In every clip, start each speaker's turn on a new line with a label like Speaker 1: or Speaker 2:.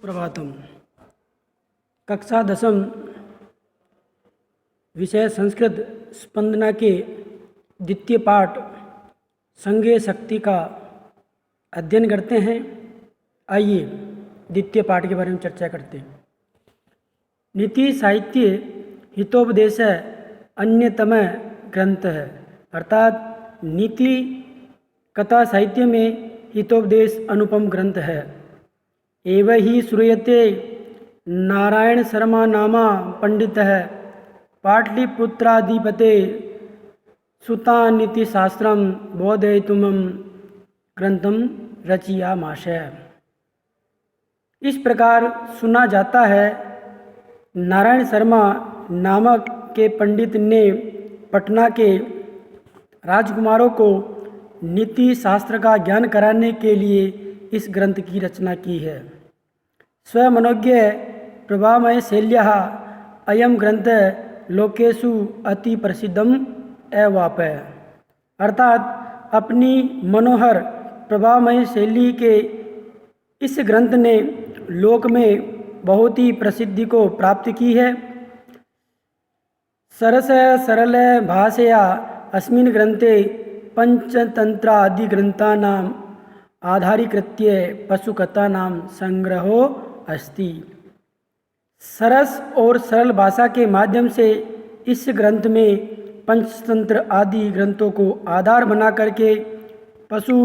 Speaker 1: सुप्रभातम। कक्षा 10 विषय संस्कृत स्पंदना के द्वितीय पाठ संज्ञेय शक्ति का अध्ययन करते हैं। आइए द्वितीय पाठ के बारे में चर्चा करते हैं। नीति साहित्य हितोपदेश अन्यतम ग्रंथ है, अर्थात नीति कथा साहित्य में हितोपदेश अनुपम ग्रंथ है। एव ही श्रूयते नारायण शर्मा नामा पंडित है, पाटलिपुत्राधिपते सुता नीति शास्त्रम बोधयितुम ग्रंथम रचयामास। इस प्रकार सुना जाता है, नारायण शर्मा नामक के पंडित ने पटना के राजकुमारों को नीति शास्त्र का ज्ञान कराने के लिए इस ग्रंथ की रचना की है। स्वमनोज्ञ प्रभामय शैल्याः अयम ग्रंथ लोकेषु अति प्रसिद्धम एवाप, अर्थात अपनी मनोहर प्रभामय शैली के इस ग्रंथ ने लोक में बहुत ही प्रसिद्धि को प्राप्त की है। सरस सरल भाषया अस्मिन् ग्रंथे पंचतंत्रादि ग्रंथानाम आधारीकृत्य पशुकथानां संग्रहो अस्ति। सरस और सरल भाषा के माध्यम से इस ग्रंथ में पंचतंत्र आदि ग्रंथों को आधार बना करके पशु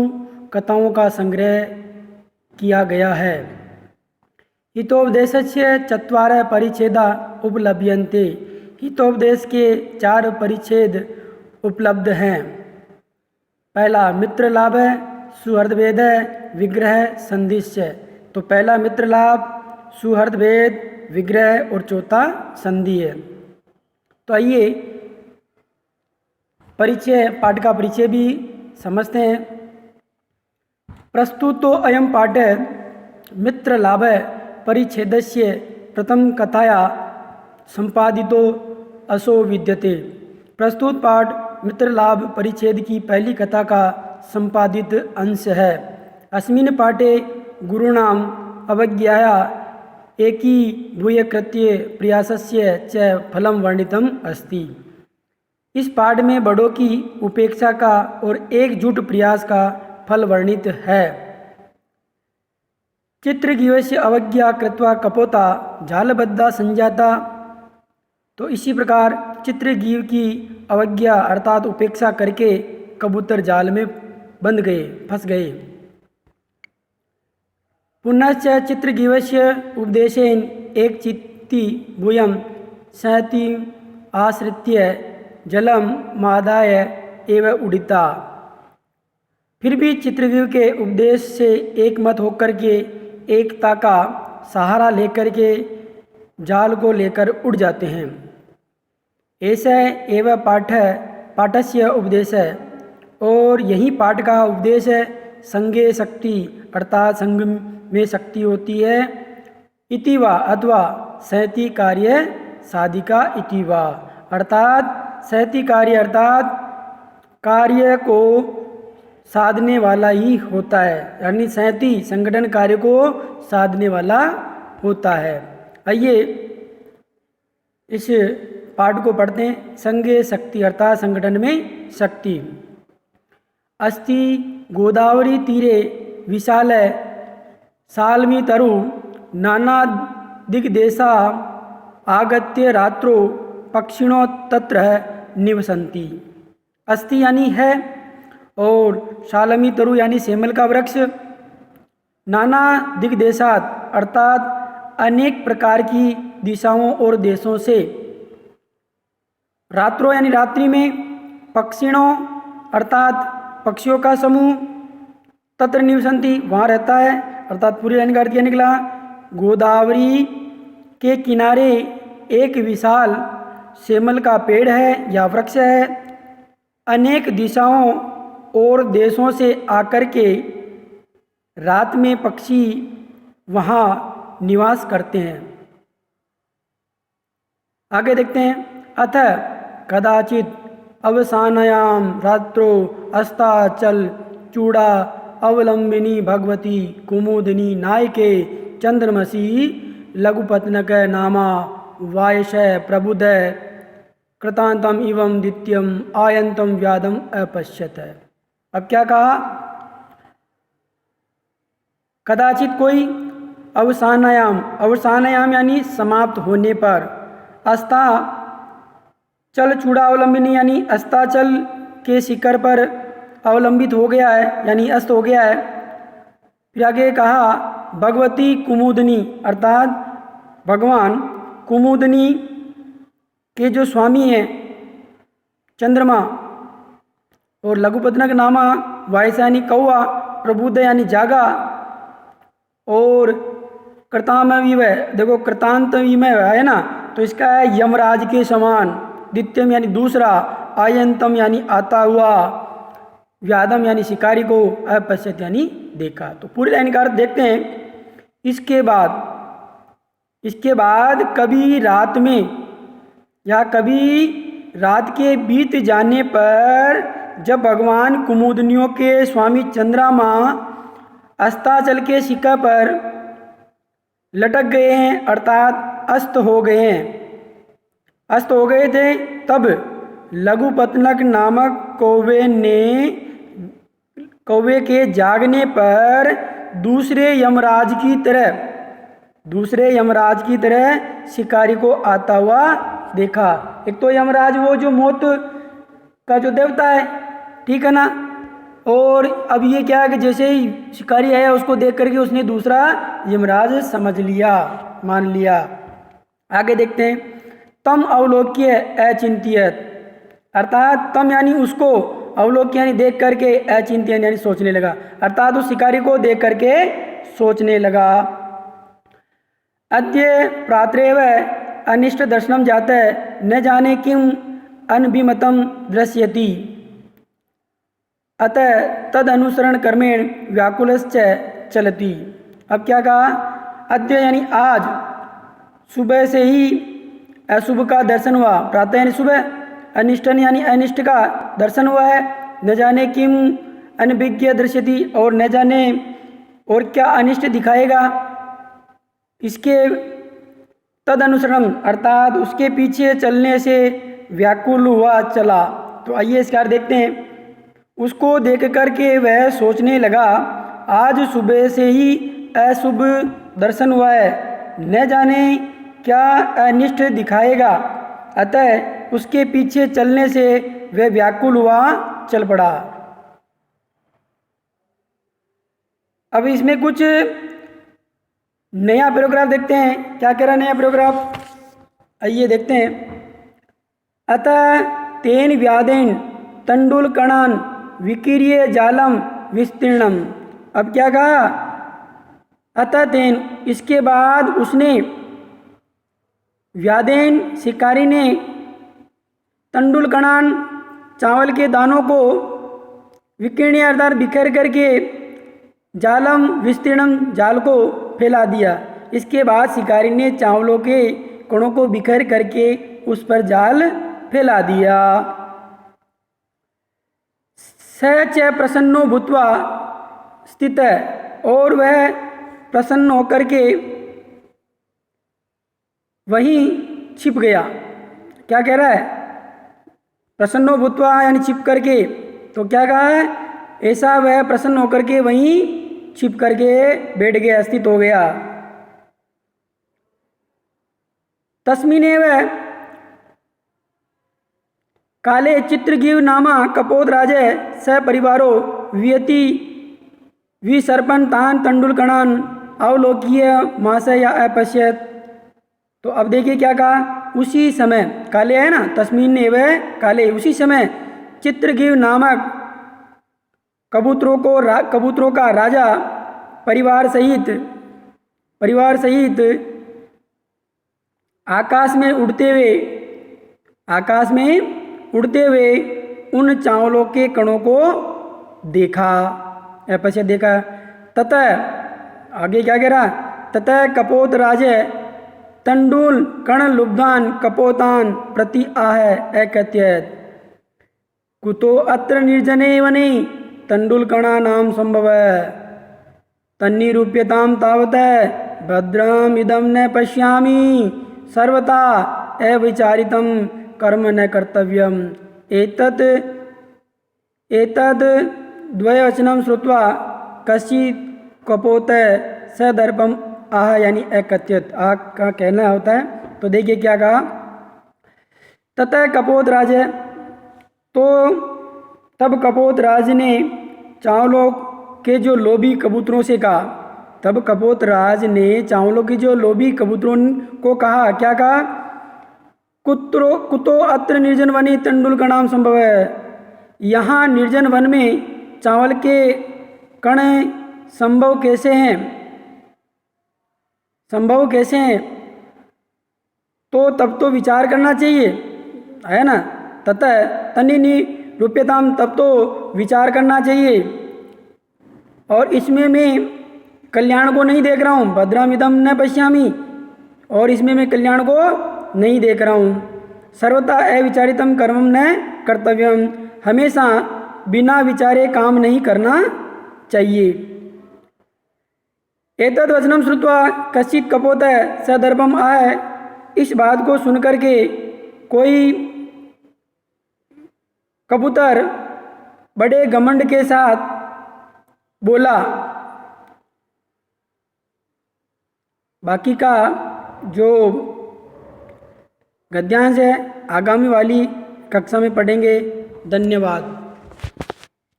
Speaker 1: कथाओं का संग्रह किया गया है। हितोपदेशस्य चत्वारः परिच्छेदा उपलभ्यन्ते, हितोपदेश के 4 परिच्छेद उपलब्ध हैं। पहला मित्र लाभ, सुहृद भेद, विग्रह, संधिश्च। तो पहला मित्र लाभ, सुहृद भेद, विग्रह और चौथा संधि है। तो आइए परिचय, पाठ का परिचय भी समझते हैं। प्रस्तुतो अयम पाठ मित्र लाभ परिच्छेदस्य प्रथम कथाया संपादितो असो विद्यते। प्रस्तुत पाठ मित्र लाभ परिच्छेद की पहली कथा का संपादित अंश है। अस्मिन् पाठे गुरूणाम अवज्ञाया एकीभूयकृत्य प्रयासस्य च फलं वर्णितम् अस्ति। इस पाठ में बड़ों की उपेक्षा का और एकजुट प्रयास का फल वर्णित है। चित्रगीवस्य अवज्ञा कृत्वा कपोता जालबद्धा संजाता। तो इसी प्रकार चित्रगीव की अवज्ञा अर्थात उपेक्षा करके कबूतर जाल में बंध गए, फंस गए। पुनश्च चित्रगीवस्य उपदेशेन एक चित्ती भूयं सहति आश्रित्य जलम मादाय एव उड़िता। फिर भी चित्रगीव के उपदेश से एक मत होकर के एकता का सहारा लेकर के जाल को लेकर उड़ जाते हैं। ऐसा एव पाठस्य उपदेश है, और यही पाठ का उपदेश है। संज्ञेय शक्ति अर्थात संग में शक्ति होती है। इति वा अथवा सहति कार्य साधिका इति वा, अर्थात सहति कार्य अर्थात कार्य को साधने वाला ही होता है, यानी सहति संगठन कार्य को साधने वाला होता है। आइए इस पाठ को पढ़ते हैं। संज्ञेय शक्ति अर्थात संगठन में शक्ति। अस्ति गोदावरी तीरे विशाल साल्मी तरु नाना दिग्देशा आगत्य रात्रो पक्षिणो तत्र निवसन्ति। अस्ति यानी है, और शालमी तरु यानी सेमल का वृक्ष। नाना दिग्देशात अर्थात अनेक प्रकार की दिशाओं और देशों से। रात्रो यानी रात्रि में, पक्षिणों अर्थात पक्षियों का समूह, तत्र निवसन्ति वहाँ रहता है, अर्थात पूरी लाइन का अर्थ यह निकला। गोदावरी के किनारे एक विशाल सेमल का पेड़ है या वृक्ष है। अनेक दिशाओं और देशों से आकर के रात में पक्षी वहाँ निवास करते हैं। आगे देखते हैं। अथ कदाचित अवसानयाम रात्रो अस्ताचल चूड़ा अवलंबिनी भगवती कुमुदिनी नायके चंद्रमसी लघुपत्नक नामा वायश प्रबुद कृतांतम इवं द्वितीयम आयंतम व्यादम अपश्यत। अब क्या कहा? कदाचित कोई अवसानायाम यानी समाप्त होने पर, अस्ता चल चूड़ावलंबिनी यानी अस्ताचल के शिखर पर अवलंबित हो गया है यानी अस्त हो गया है। फिर आगे कहा भगवती कुमुदनी, अर्थात भगवान कुमुदनी के जो स्वामी हैं चंद्रमा, और लघुपत्नक नामा वायस यानी कौवा, प्रबुद्ध यानी जागा, और कृताम विवय, देखो कृतांत विमय है ना, तो इसका है यमराज के समान, द्वितीयम यानी दूसरा, आयंतम यानी आता हुआ, व्यादम यानी शिकारी को, अपश्यत यानी देखा। तो पूरी लाइन का अर्थ देखते हैं। इसके बाद कभी रात में या कभी रात के बीत जाने पर जब भगवान कुमुदनियों के स्वामी चंद्रमा अस्ताचल के शिखर पर लटक गए हैं, अर्थात अस्त हो गए हैं, अस्त हो गए थे, तब लघुपत्नक नामक कौवे के जागने पर दूसरे यमराज की तरह शिकारी को आता हुआ देखा। एक तो यमराज वो जो मौत का जो देवता है, ठीक है ना, और अब ये क्या है कि जैसे ही शिकारी आया उसको देख करके उसने दूसरा यमराज समझ लिया, मान लिया। आगे देखते हैं। तम अवलोक्य अचिंत्यत, अर्थात तम यानी उसको, अवलोक्य यानी देख करके, अचिंत्यन यानी सोचने लगा, अर्थात उस शिकारी को देख करके सोचने लगा। अद्य प्रातरेव अनिष्ट दर्शनम जाता है, न जाने किम अनभिमतम दृश्यति, अतः तद अनुसरण कर्मेण व्याकुलश्च चलति। अब क्या कहा? अद्य यानी आज, सुबह से ही अशुभ का दर्शन हुआ, प्रातः यानी सुबह, अनिष्टन यानी अनिष्ट का दर्शन हुआ है, न जाने किम अनभिज्ञ दृश्यति, और न जाने और क्या अनिष्ट दिखाएगा, इसके तद अनुसरण अर्थात उसके पीछे चलने से व्याकुल हुआ चला। तो आइए इसका अर्थ देखते हैं। उसको देख करके वह सोचने लगा, आज सुबह से ही अशुभ दर्शन हुआ है, न जाने क्या अनिष्ट दिखाएगा, अतः उसके पीछे चलने से वह व्याकुल हुआ चल पड़ा। अब इसमें कुछ नया पैराग्राफ देखते हैं। क्या कह रहा है नया पैराग्राफ? आइए देखते हैं। अतः तेन व्यादेन तंडुल कणान विकीर्य जालम विस्तीर्णम। अब क्या कहा? अतः तेन, इसके बाद उसने, व्यादेन शिकारी ने, तंडुल कणान चावल के दानों को, विकीर्ण्य अर्थात बिखेर करके, जालम विस्तीर्णम जाल को फैला दिया। इसके बाद शिकारी ने चावलों के कणों को बिखेर करके उस पर जाल फैला दिया। स च प्रसन्नो भूत्वा स्थित, और वह प्रसन्न होकर के वहीं छिप गया। क्या कह रहा है? प्रसन्नो भूत्वा यानी छिप करके, तो क्या कहा है? ऐसा वह प्रसन्न होकर के वहीं छिप करके बैठ गया, स्थित हो गया। तस्मिनेव काले चित्रगीव नामा कपोतराज स परिवारो वियति विसर्पण तान तंडुल कणान अवलोकीय मास या अपश्यत। तो अब देखिए क्या कहा? उसी समय, काले है ना, तस्मीन एवं काले, उसी समय चित्रगीव नामक कबूतरों का राजा परिवार सहित आकाश में उड़ते हुए उन चावलों के कणों को देखा, पश्चात देखा। ततः आगे क्या कह रहा? ततः कपोत राज तंडुल कण लुब्धान कपोतान प्रति आह एकत्यत कुतो अत्र निर्जने वने तंडुल कणा नाम संभव तन्निरूप्यताम तावत भद्रमिदं न पश्यामि सर्वथा अविचारितं कर्म न कर्तव्यम्। एतद् द्वयवचनं श्रुत्वा कश्चित् कपोत स दर्पम आह यानी अकथ्यत। आह का कहना होता है। तो देखिए क्या कहा, ततः कपोतराज, तो तब कपोतराज ने चावलों के जो लोभी कबूतरों से कहा, तब कपोतराज ने चावलों के जो लोभी कबूतरों को कहा, क्या कहा, कुतो अत्र निर्जन वने तंडुलकणाम संभव है, यहाँ निर्जन वन में चावल के कण संभव कैसे हैं, संभव कैसे हैं। तो तब तो विचार करना चाहिए, है ना। ततः तन्नी रूप्यताम, तब तो विचार करना चाहिए। और इसमें मैं कल्याण को नहीं देख रहा हूँ, भद्रमिदं न पश्यामि, और इसमें मैं कल्याण को नहीं देख रहा हूँ। सर्वथा अविचारितम कर्मम न कर्तव्यम, हमेशा बिना विचारे काम नहीं करना चाहिए। एतद् वचनम श्रुत्वा कश्चित् कपोत स दर्पम आह, इस बात को सुनकर के कोई कबूतर बड़े घमंड के साथ बोला। बाकी का जो गद्यांश है आगामी वाली कक्षा में पढ़ेंगे। धन्यवाद।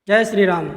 Speaker 1: जय श्री राम।